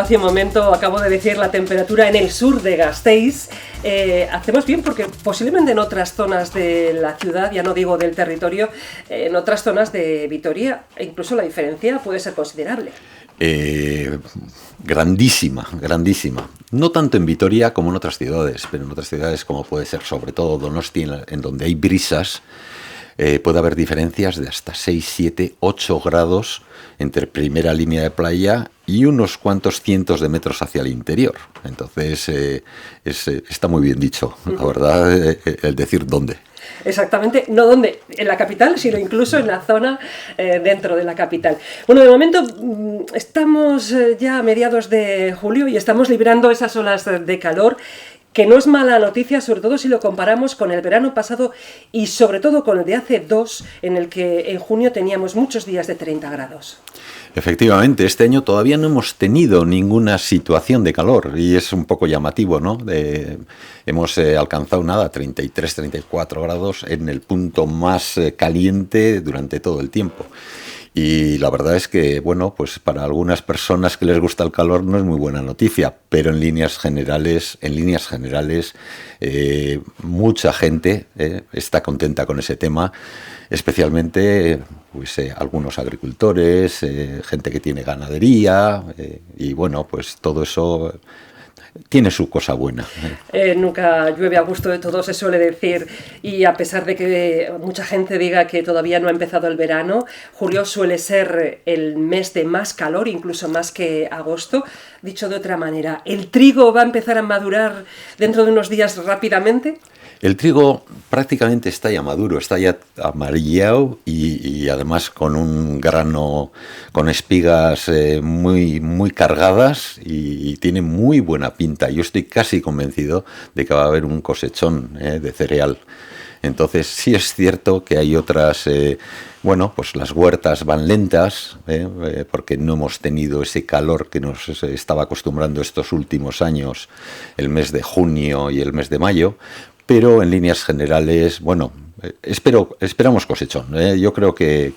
hace un momento, acabo de decir la temperatura en el sur de Gasteiz. Hacemos bien porque posiblemente en otras zonas de la ciudad, ya no digo del territorio, en otras zonas de Vitoria, incluso la diferencia puede ser considerable. Grandísima. No tanto en Vitoria como en otras ciudades, pero en otras ciudades como puede ser sobre todo Donostia, en donde hay brisas, puede haber diferencias de hasta 6, 7, 8 grados entre primera línea de playa y unos cuantos cientos de metros hacia el interior. Entonces, está muy bien dicho, la verdad, el decir dónde. Exactamente, no donde, en la capital, sino incluso en la zona dentro de la capital. Bueno, de momento estamos ya a mediados de julio y estamos librando esas olas de calor, que no es mala noticia, sobre todo si lo comparamos con el verano pasado y sobre todo con el de hace 2, en el que en junio teníamos muchos días de 30 grados. Efectivamente, este año todavía no hemos tenido ninguna situación de calor y es un poco llamativo, ¿no? Hemos alcanzado 33, 34 grados en el punto más caliente durante todo el tiempo. Y la verdad es que, bueno, pues para algunas personas que les gusta el calor no es muy buena noticia, pero en líneas generales, mucha gente está contenta con ese tema, especialmente pues, algunos agricultores, gente que tiene ganadería, y bueno, pues todo eso tiene su cosa buena. Nunca llueve a gusto de todos, se suele decir, y a pesar de que mucha gente diga que todavía no ha empezado el verano, julio suele ser el mes de más calor, incluso más que agosto. Dicho de otra manera, ¿el trigo va a empezar a madurar dentro de unos días rápidamente? El trigo prácticamente está ya maduro, está ya amarillado y además con un grano, con espigas muy cargadas y tiene muy buena pinta. Yo estoy casi convencido de que va a haber un cosechón de cereal. Entonces sí es cierto que hay otras, pues las huertas van lentas, porque no hemos tenido ese calor que nos estaba acostumbrando estos últimos años, el mes de junio y el mes de mayo. Pero en líneas generales, bueno, esperamos cosechón. Yo creo que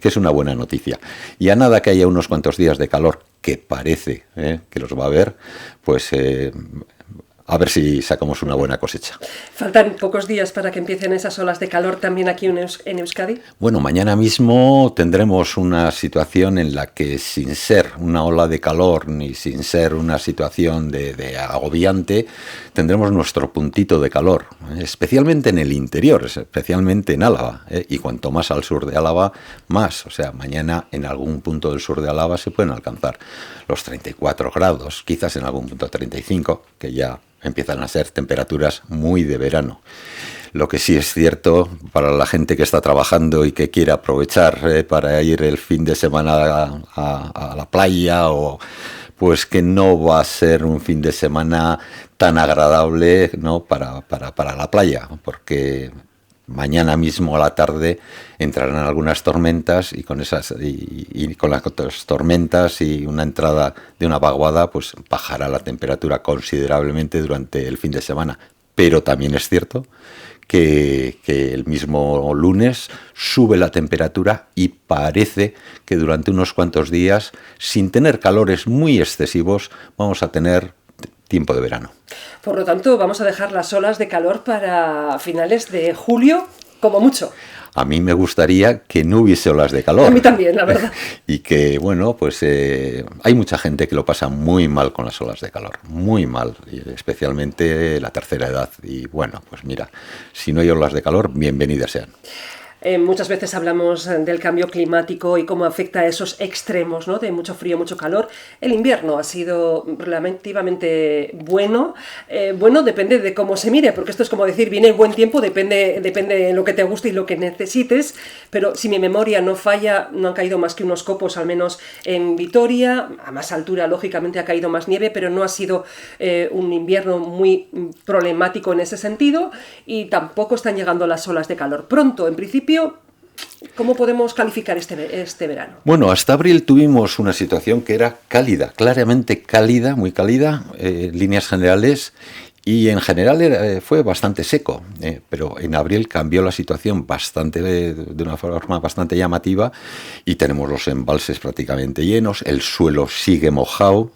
es una buena noticia. Y a nada que haya unos cuantos días de calor, que parece que los va a haber, pues a ver si sacamos una buena cosecha. ¿Faltan pocos días para que empiecen esas olas de calor también aquí en Euskadi? Bueno, mañana mismo tendremos una situación en la que sin ser una ola de calor ni sin ser una situación de agobiante, tendremos nuestro puntito de calor, especialmente en el interior, especialmente en Álava, y cuanto más al sur de Álava, más. O sea, mañana en algún punto del sur de Álava se pueden alcanzar los 34 grados, quizás en algún punto 35, que ya empiezan a ser temperaturas muy de verano. Lo que sí es cierto, para la gente que está trabajando y que quiere aprovechar para ir el fin de semana a la playa, o pues que no va a ser un fin de semana tan agradable, ¿no? para la playa, porque mañana mismo a la tarde entrarán algunas tormentas y con esas y con las tormentas y una entrada de una vaguada, pues bajará la temperatura considerablemente durante el fin de semana. Pero también es cierto que el mismo lunes sube la temperatura y parece que durante unos cuantos días, sin tener calores muy excesivos, vamos a tener tiempo de verano. Por lo tanto, vamos a dejar las olas de calor para finales de julio, como mucho. A mí me gustaría que no hubiese olas de calor. A mí también, la verdad. Y que, bueno, pues hay mucha gente que lo pasa muy mal con las olas de calor, muy mal, especialmente la tercera edad. Y bueno, pues mira, si no hay olas de calor, bienvenidas sean. Muchas veces hablamos del cambio climático y cómo afecta a esos extremos, ¿no? De mucho frío, mucho calor. El invierno ha sido relativamente bueno. Bueno, depende de cómo se mire, porque esto es como decir, viene el buen tiempo, depende de lo que te guste y lo que necesites, pero si mi memoria no falla, no han caído más que unos copos, al menos en Vitoria. A más altura, lógicamente, ha caído más nieve, pero no ha sido un invierno muy problemático en ese sentido, y tampoco están llegando las olas de calor. Pronto, en principio, ¿cómo podemos calificar este verano? Bueno, hasta abril tuvimos una situación que era cálida, claramente cálida, muy cálida, líneas generales, Y en general fue bastante seco, pero en abril cambió la situación de una forma bastante llamativa y tenemos los embalses prácticamente llenos, el suelo sigue mojado,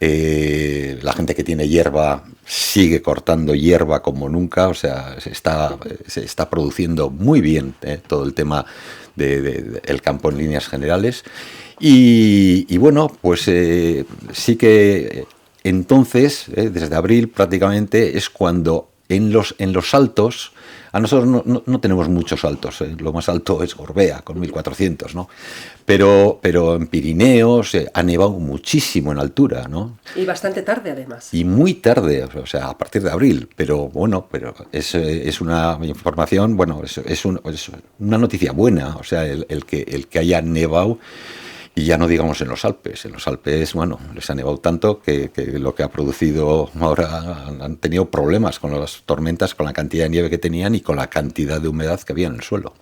la gente que tiene hierba sigue cortando hierba como nunca, o sea, se está produciendo muy bien todo el tema del campo en líneas generales. Y bueno, pues sí que entonces, desde abril prácticamente es cuando en los altos, a nosotros no tenemos muchos altos, lo más alto es Gorbea con 1400, ¿no? Pero en Pirineos ha nevado muchísimo en altura, ¿no? Y bastante tarde además. Y muy tarde, o sea, a partir de abril, pero bueno, es una información, bueno, es una noticia buena, o sea, el que haya nevado. Y ya no digamos en los Alpes. En los Alpes, bueno, les ha nevado tanto que lo que ha producido ahora han tenido problemas con las tormentas, con la cantidad de nieve que tenían y con la cantidad de humedad que había en el suelo.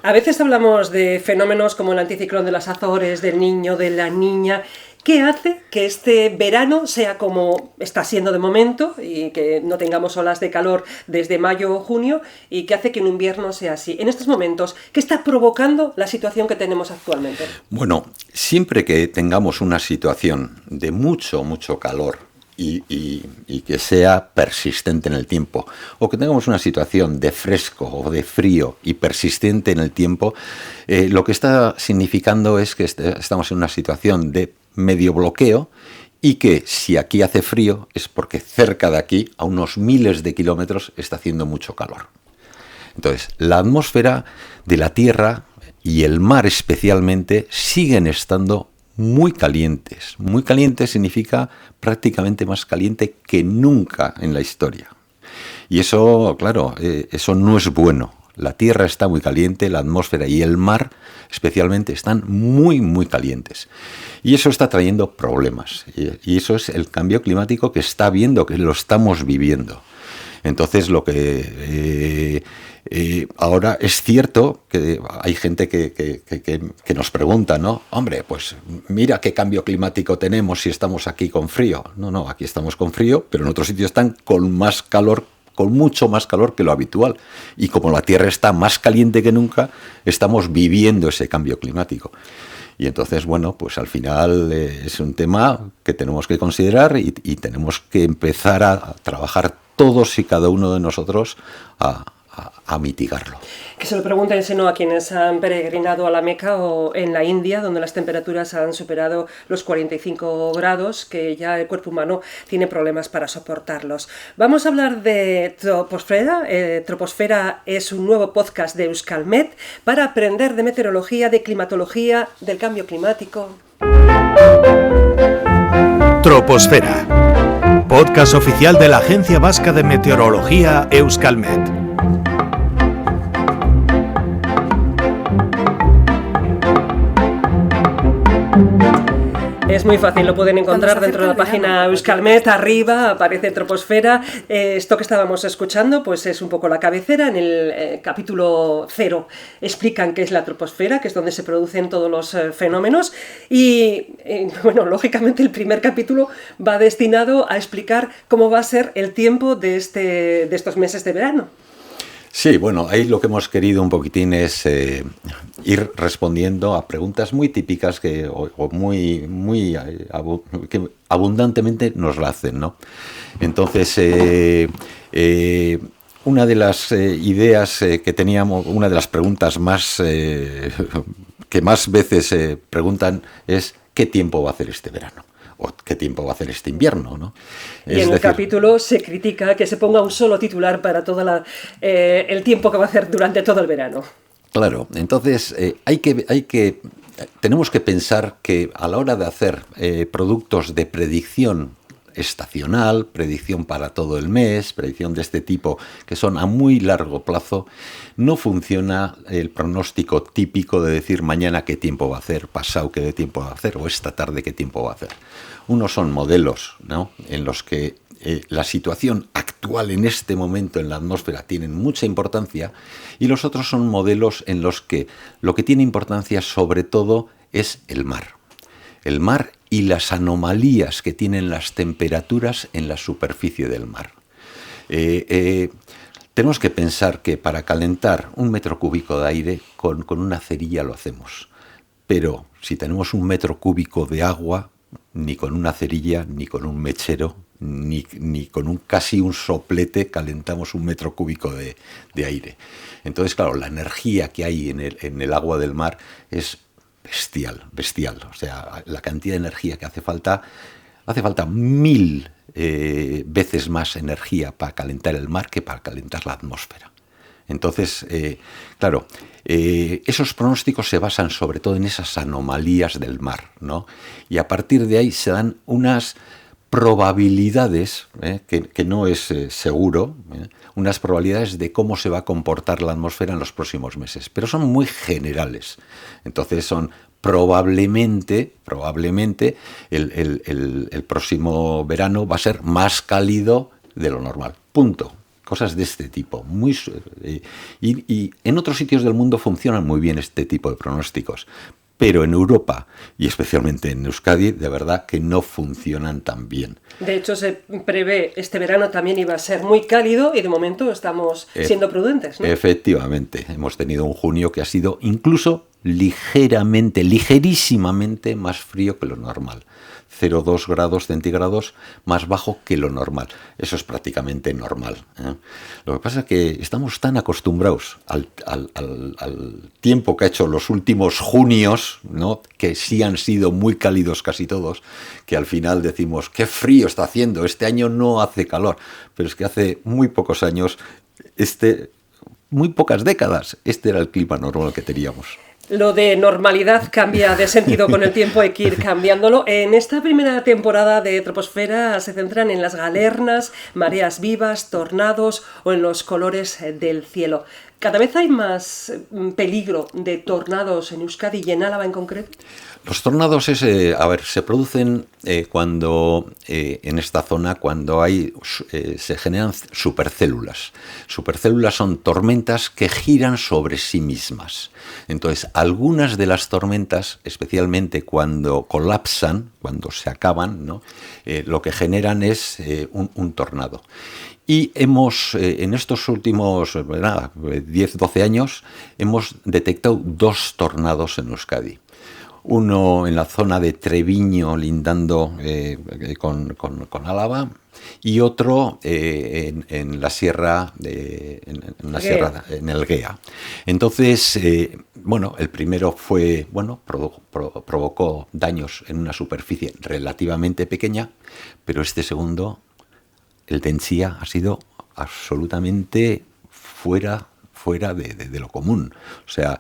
A veces hablamos de fenómenos como el anticiclón de las Azores, del Niño, de la Niña. ¿Qué hace que este verano sea como está siendo de momento y que no tengamos olas de calor desde mayo o junio y que hace que un invierno sea así? En estos momentos, ¿qué está provocando la situación que tenemos actualmente? Bueno, siempre que tengamos una situación de mucho calor y que sea persistente en el tiempo, o que tengamos una situación de fresco o de frío y persistente en el tiempo, lo que está significando es que estamos en una situación de medio bloqueo y que si aquí hace frío es porque cerca de aquí, a unos miles de kilómetros, está haciendo mucho calor. Entonces, la atmósfera de la Tierra y el mar especialmente siguen estando muy calientes. Muy caliente significa prácticamente más caliente que nunca en la historia. Y eso, claro, eso no es bueno. La Tierra está muy caliente, la atmósfera y el mar especialmente están muy calientes. Y eso está trayendo problemas. Y eso es el cambio climático que está viendo, que lo estamos viviendo. Entonces, lo que ahora es cierto que hay gente que nos pregunta, ¿no? Hombre, pues mira qué cambio climático tenemos si estamos aquí con frío. No, aquí estamos con frío, pero en otros sitios están con más calor, con mucho más calor que lo habitual. Y como la Tierra está más caliente que nunca, estamos viviendo ese cambio climático. Y entonces, bueno, pues al final es un tema que tenemos que considerar y tenemos que empezar a trabajar todos y cada uno de nosotros a mitigarlo. Que se lo pregunten si no a quienes han peregrinado a la Meca o en la India, donde las temperaturas han superado los 45 grados, que ya el cuerpo humano tiene problemas para soportarlos. Vamos a hablar de troposfera. Troposfera es un nuevo podcast de Euskalmet para aprender de meteorología, de climatología, del cambio climático. Troposfera, podcast oficial de la Agencia Vasca de Meteorología Euskalmet. Es muy fácil, lo pueden encontrar dentro de la página Euskalmet, arriba aparece Troposfera. Esto que estábamos escuchando pues es un poco la cabecera. En el capítulo 0 explican qué es la troposfera, que es donde se producen todos los fenómenos. Y bueno, lógicamente el primer capítulo va destinado a explicar cómo va a ser el tiempo de estos meses de verano. Sí, bueno, ahí lo que hemos querido un poquitín es ir respondiendo a preguntas muy típicas que abundantemente nos la hacen, ¿no? Entonces, una de las ideas que teníamos, una de las preguntas más que más veces preguntan es ¿qué tiempo va a hacer este verano? O qué tiempo va a hacer este invierno, ¿no? Y en el capítulo se critica que se ponga un solo titular para el tiempo que va a hacer durante todo el verano. Claro, entonces tenemos que pensar que a la hora de hacer productos de predicción estacional, predicción para todo el mes, predicción de este tipo que son a muy largo plazo, no funciona el pronóstico típico de decir mañana qué tiempo va a hacer, pasado qué tiempo va a hacer o esta tarde qué tiempo va a hacer. Unos son modelos, ¿no?, en los que la situación actual en este momento en la atmósfera tiene mucha importancia, y los otros son modelos en los que lo que tiene importancia sobre todo es el mar. el mar y las anomalías que tienen las temperaturas en la superficie del mar. Tenemos que pensar que para calentar 1 metro cúbico de aire con una cerilla lo hacemos, pero si tenemos 1 metro cúbico de agua, ni con una cerilla, ni con un mechero, ni con casi un soplete calentamos 1 metro cúbico de aire. Entonces, claro, la energía que hay en el agua del mar es bestial. O sea, la cantidad de energía que hace falta 1000 veces más energía para calentar el mar que para calentar la atmósfera. Entonces, claro, esos pronósticos se basan sobre todo en esas anomalías del mar, ¿no? Y a partir de ahí se dan unas probabilidades, que no es seguro, unas probabilidades de cómo se va a comportar la atmósfera en los próximos meses, pero son muy generales. Entonces son probablemente el próximo verano va a ser más cálido de lo normal. Punto. Cosas de este tipo. Y en otros sitios del mundo funcionan muy bien este tipo de pronósticos. Pero en Europa, y especialmente en Euskadi, de verdad que no funcionan tan bien. De hecho, se prevé este verano también iba a ser muy cálido y de momento estamos siendo prudentes, ¿no? Efectivamente. Hemos tenido un junio que ha sido incluso ligerísimamente más frío que lo normal. 0,2 grados centígrados más bajo que lo normal. Eso es prácticamente normal, ¿eh? Lo que pasa es que estamos tan acostumbrados al tiempo que ha hecho los últimos junios, ¿no? Que sí han sido muy cálidos casi todos, que al final decimos, qué frío está haciendo, este año no hace calor. Pero es que hace muy pocos años, muy pocas décadas, este era el clima normal que teníamos. Lo de normalidad cambia de sentido con el tiempo, hay que ir cambiándolo. En esta primera temporada de Troposfera se centran en las galernas, mareas vivas, tornados o en los colores del cielo. ¿Cada vez hay más peligro de tornados en Euskadi y en Álava en concreto? Los tornados se producen cuando en esta zona se generan supercélulas. Supercélulas son tormentas que giran sobre sí mismas. Entonces, algunas de las tormentas, especialmente cuando colapsan, cuando se acaban, ¿no? Lo que generan es un tornado. Y en estos últimos 10-12 años, hemos detectado 2 tornados en Euskadi. Uno en la zona de Treviño, lindando con Álava, y otro en la sierra, en el Gea. Entonces, el primero provocó daños en una superficie relativamente pequeña, pero este segundo, el de Entzia, ha sido absolutamente fuera de lo común. O sea,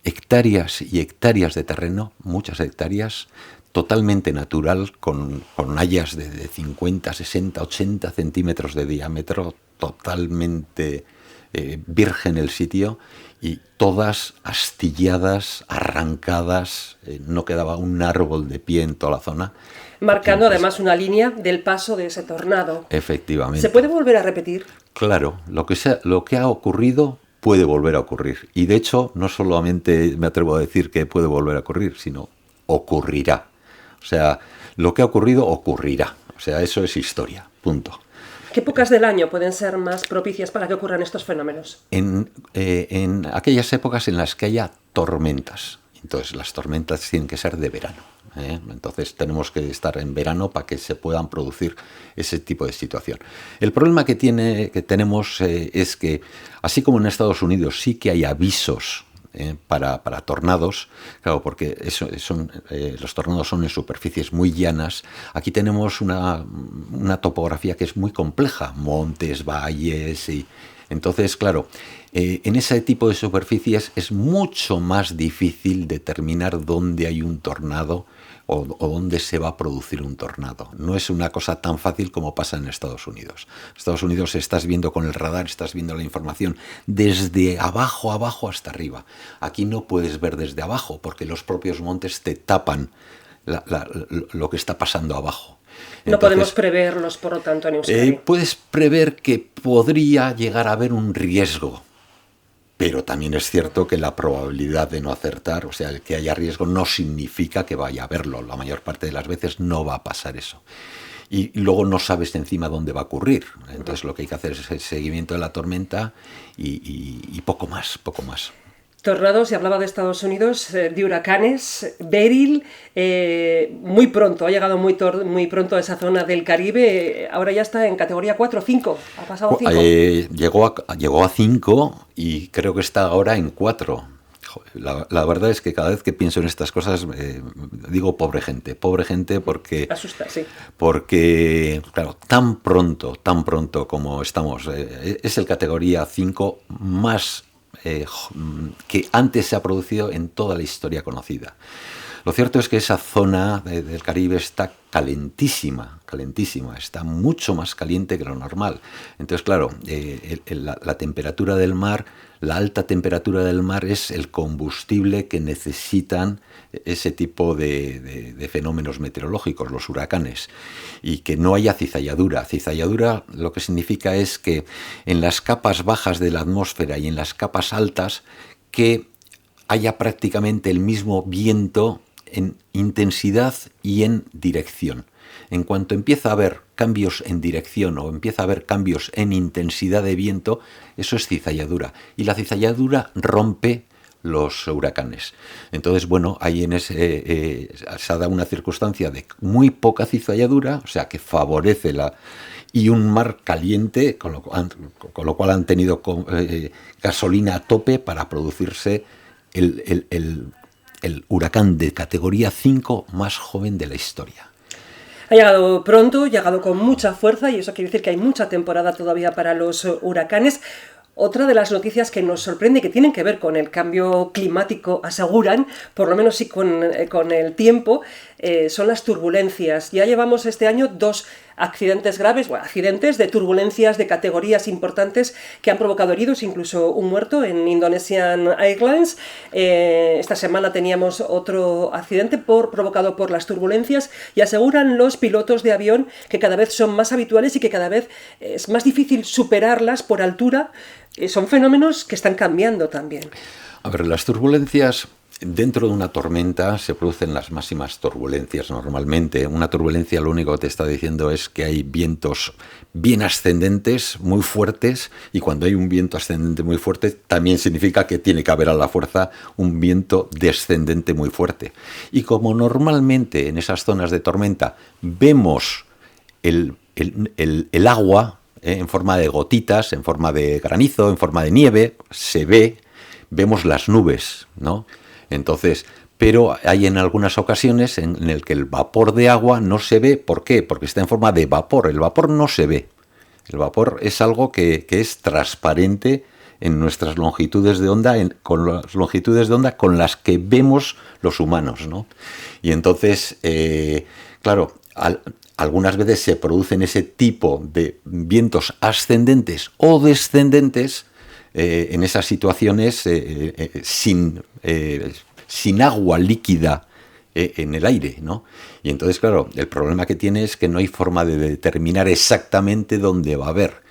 hectáreas y hectáreas de terreno, muchas hectáreas, totalmente natural, con hayas de 50, 60, 80 centímetros de diámetro, totalmente virgen el sitio, y todas astilladas, arrancadas, no quedaba un árbol de pie en toda la zona. Marcando además una línea del paso de ese tornado. Efectivamente. ¿Se puede volver a repetir? Claro, lo que ha ocurrido puede volver a ocurrir. Y de hecho, no solamente me atrevo a decir que puede volver a ocurrir, sino ocurrirá. O sea, lo que ha ocurrido ocurrirá. O sea, eso es historia. Punto. ¿Qué épocas del año pueden ser más propicias para que ocurran estos fenómenos? En aquellas épocas en las que haya tormentas. Entonces, las tormentas tienen que ser de verano. Entonces tenemos que estar en verano para que se puedan producir ese tipo de situación. El problema que tenemos es que, así como en Estados Unidos sí que hay avisos para tornados, claro, porque los tornados son en superficies muy llanas. Aquí tenemos una topografía que es muy compleja, montes, valles, y entonces, claro, en ese tipo de superficies es mucho más difícil determinar dónde hay un tornado o dónde se va a producir un tornado. No es una cosa tan fácil como pasa en Estados Unidos. En Estados Unidos estás viendo con el radar, estás viendo la información desde abajo hasta arriba. Aquí no puedes ver desde abajo porque los propios montes te tapan lo que está pasando abajo. Entonces, no podemos preverlos, por lo tanto, en Euskadi. Puedes prever que podría llegar a haber un riesgo, Pero también es cierto que la probabilidad de no acertar, o sea, el que haya riesgo, no significa que vaya a haberlo. La mayor parte de las veces no va a pasar eso. Y luego no sabes encima dónde va a ocurrir. Entonces lo que hay que hacer es el seguimiento de la tormenta y poco más, poco más. Tornados, y hablaba de Estados Unidos, de huracanes. Beryl, muy pronto, ha llegado muy pronto a esa zona del Caribe. Ahora ya está en categoría 4 o 5. Ha pasado 5. Llegó a 5 y creo que está ahora en 4. La verdad es que cada vez que pienso en estas cosas digo pobre gente porque asusta, sí. Porque claro, tan pronto como estamos, es el categoría 5 más que antes se ha producido en toda la historia conocida. Lo cierto es que esa zona del Caribe está calentísima, está mucho más caliente que lo normal. Entonces, claro, la temperatura del mar, la alta temperatura del mar es el combustible que necesitan ese tipo de fenómenos meteorológicos, los huracanes, y que no haya cizalladura. Cizalladura lo que significa es que en las capas bajas de la atmósfera y en las capas altas que haya prácticamente el mismo viento en intensidad y en dirección. En cuanto empieza a haber cambios en dirección o empieza a haber cambios en intensidad de viento, eso es cizalladura. Y la cizalladura rompe los huracanes. Entonces, bueno, ahí se ha dado una circunstancia de muy poca cizalladura, o sea, que favorece y un mar caliente, con lo cual han tenido gasolina a tope para producirse el huracán de categoría 5 más joven de la historia. Ha llegado pronto, ha llegado con mucha fuerza, y eso quiere decir que hay mucha temporada todavía para los huracanes. Otra de las noticias que nos sorprende, que tienen que ver con el cambio climático, aseguran, por lo menos sí con el tiempo, son las turbulencias. Ya llevamos este año 2 accidentes graves, accidentes de turbulencias de categorías importantes que han provocado heridos, incluso un muerto en Indonesian Airlines. Esta semana teníamos otro accidente provocado por las turbulencias, y aseguran los pilotos de avión que cada vez son más habituales y que cada vez es más difícil superarlas por altura. Son fenómenos que están cambiando también. A ver, las turbulencias, dentro de una tormenta se producen las máximas turbulencias normalmente. Una turbulencia lo único que te está diciendo es que hay vientos bien ascendentes, muy fuertes, y cuando hay un viento ascendente muy fuerte también significa que tiene que haber a la fuerza un viento descendente muy fuerte. Y como normalmente en esas zonas de tormenta vemos el agua, en forma de gotitas, en forma de granizo, en forma de nieve, vemos las nubes, ¿no? Entonces, pero hay en algunas ocasiones en el que el vapor de agua no se ve. ¿Por qué? Porque está en forma de vapor. El vapor no se ve. El vapor es algo que es transparente en nuestras longitudes de onda, con las longitudes de onda con las que vemos los humanos, ¿no? Y entonces, claro, algunas veces se producen ese tipo de vientos ascendentes o descendentes en esas situaciones sin agua líquida en el aire, ¿no? Y entonces, claro, el problema que tiene es que no hay forma de determinar exactamente dónde va a haber.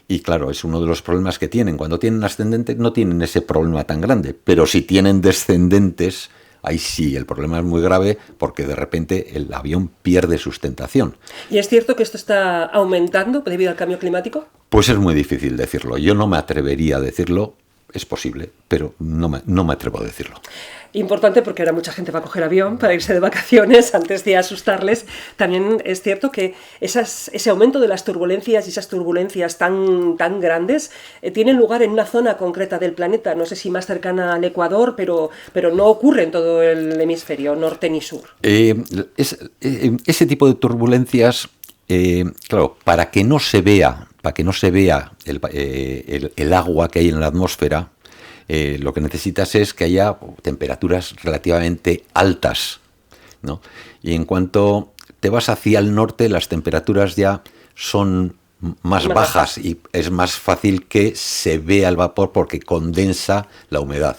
Y claro, es uno de los problemas que tienen. Cuando tienen ascendentes no tienen ese problema tan grande, pero si tienen descendentes, ahí sí, el problema es muy grave, porque de repente el avión pierde sustentación. ¿Y es cierto que esto está aumentando debido al cambio climático? Pues es muy difícil decirlo. Yo no me atrevería a decirlo. Es posible, pero no me atrevo a decirlo. Importante, porque ahora mucha gente va a coger avión para irse de vacaciones antes de asustarles. También es cierto que ese aumento de las turbulencias y esas turbulencias tan grandes tienen lugar en una zona concreta del planeta, no sé si más cercana al Ecuador, pero no ocurre en todo el hemisferio, norte ni sur. Ese tipo de turbulencias, claro, para que no se vea el agua que hay en la atmósfera, lo que necesitas es que haya temperaturas relativamente altas, ¿no? Y en cuanto te vas hacia el norte, las temperaturas ya son más bajas y es más fácil que se vea el vapor porque condensa la humedad.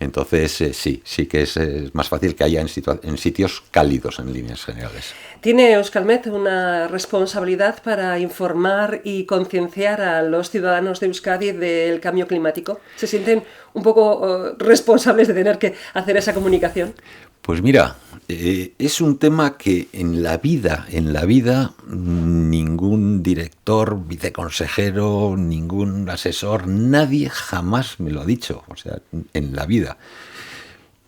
Entonces, sí que es más fácil que haya en sitios cálidos en líneas generales. ¿Tiene Euskalmet una responsabilidad para informar y concienciar a los ciudadanos de Euskadi del cambio climático? ¿Se sienten un poco responsables de tener que hacer esa comunicación? Pues mira, es un tema que en la vida, ningún director, viceconsejero, ningún asesor, nadie jamás me lo ha dicho, o sea, en la vida.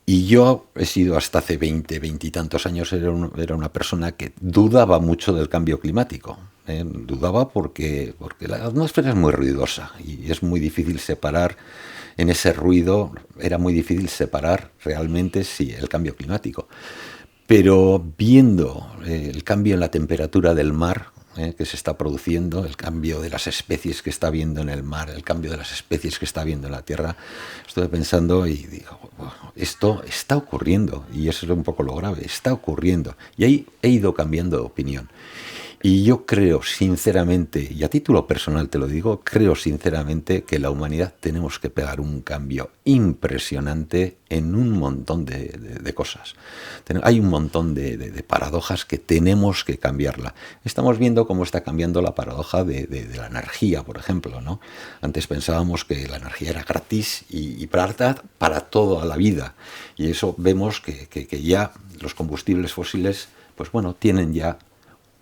Y yo he sido hasta hace 20 y tantos años, era una persona que dudaba mucho del cambio climático. Dudaba porque la atmósfera es muy ruidosa y es muy difícil separar. En ese ruido era muy difícil separar realmente el cambio climático. Pero viendo el cambio en la temperatura del mar que se está produciendo, el cambio de las especies que está habiendo en el mar, el cambio de las especies que está habiendo en la tierra, estuve pensando y digo, bueno, esto está ocurriendo, y eso es un poco lo grave, está ocurriendo. Y ahí he ido cambiando de opinión. Y yo creo sinceramente, y a título personal te lo digo, creo sinceramente que la humanidad tenemos que pegar un cambio impresionante en un montón de cosas. Hay un montón de paradojas que tenemos que cambiarla. Estamos viendo cómo está cambiando la paradoja de la energía, por ejemplo, ¿no? Antes pensábamos que la energía era gratis y para toda la vida. Y eso vemos que ya los combustibles fósiles, pues bueno, tienen ya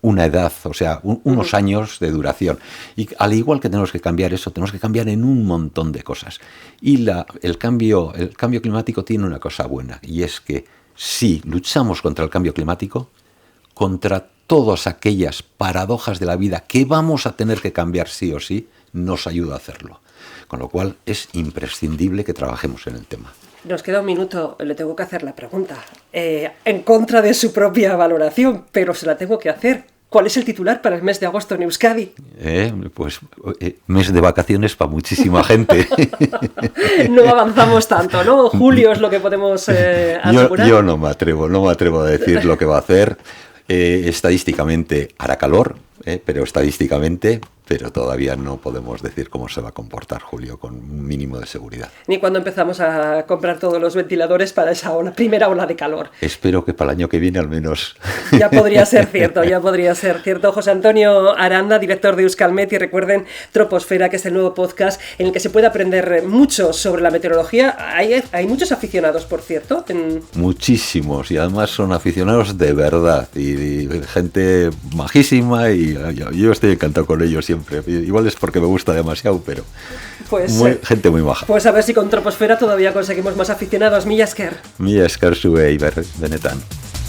una edad, o sea, unos años de duración. Y al igual que tenemos que cambiar eso, tenemos que cambiar en un montón de cosas. Y el cambio climático tiene una cosa buena, y es que si luchamos contra el cambio climático, contra todas aquellas paradojas de la vida que vamos a tener que cambiar sí o sí, nos ayuda a hacerlo. Con lo cual es imprescindible que trabajemos en el tema. Nos queda un minuto, le tengo que hacer la pregunta. En contra de su propia valoración, pero se la tengo que hacer. ¿Cuál es el titular para el mes de agosto en Euskadi? Mes de vacaciones para muchísima gente. No avanzamos tanto, ¿no? Julio es lo que podemos asegurar. Yo no me atrevo a decir lo que va a hacer. Estadísticamente hará calor, pero todavía no podemos decir cómo se va a comportar julio con un mínimo de seguridad. Ni cuando empezamos a comprar todos los ventiladores para esa primera ola de calor. Espero que para el año que viene al menos. Ya podría ser cierto. José Antonio Aranda, director de Euskalmet, y recuerden Troposfera, que es el nuevo podcast en el que se puede aprender mucho sobre la meteorología. Hay muchos aficionados, por cierto. Muchísimos, y además son aficionados de verdad, y gente majísima, y yo estoy encantado con ellos siempre. Igual es porque me gusta demasiado, pero gente muy maja. Pues a ver si con Troposfera todavía conseguimos más aficionados. Mila esker. Mila esker zuei, benetan.